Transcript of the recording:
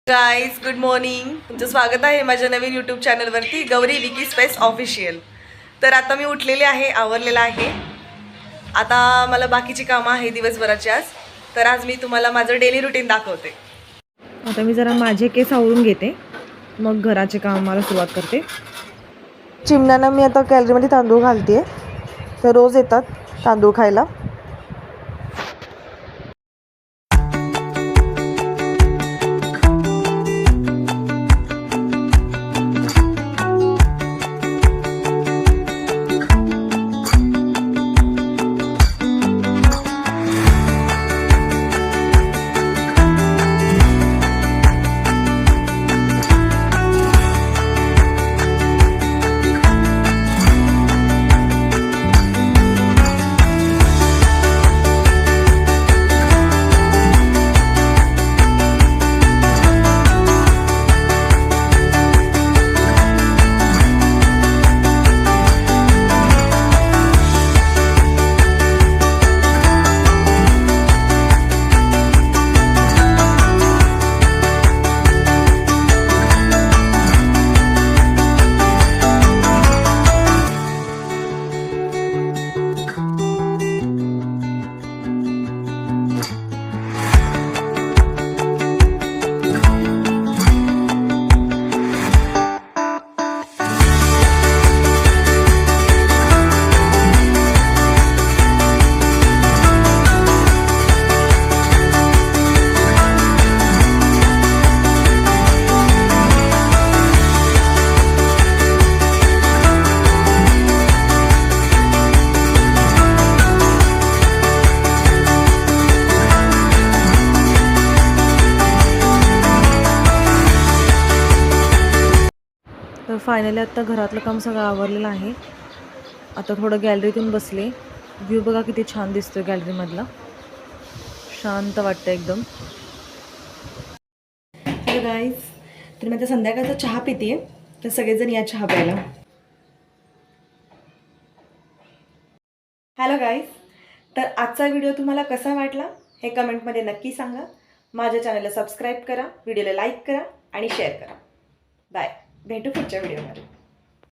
Guys good morning. तुमचं स्वागत आहे माझ्या नवीन यूट्यूब चॅनलवरती गौरी विकी स्पेस ऑफिशियल. तर आता मी उठलेले आहे, आवरलेलं आहे. आता मला बाकीची कामं आहे दिवसभराची आज. तर आज मी तुम्हाला माझं डेली रुटीन दाखवते. आता मी जरा माझे केस आवरून घेते, मग घराचे कामाला सुरुवात करते. चिमण्यांना मी आता गॅलरीमध्ये तांदूळ घालते. तर रोज येतात तांदूळ खायला. तर फायनली आत्ता घरातलं काम सगळं आवरलेलं आहे. आता थोडं गॅलरीतून बसले. व्ह्यू बघा किती छान दिसतोय गॅलरीमधला, शांत वाटतं एकदम. तर गाईज, तर मी आता संध्याकाळचा चहा पिते. तर सगळेजण या चहा प्यायला. हॅलो गाईज, तर आजचा व्हिडिओ तुम्हाला कसा वाटला हे कमेंटमध्ये नक्की सांगा. माझ्या चॅनलला सबस्क्राईब करा, व्हिडिओला लाईक करा आणि शेअर करा. बाय, भेटू पुढच्या व्हिडिओमध्ये.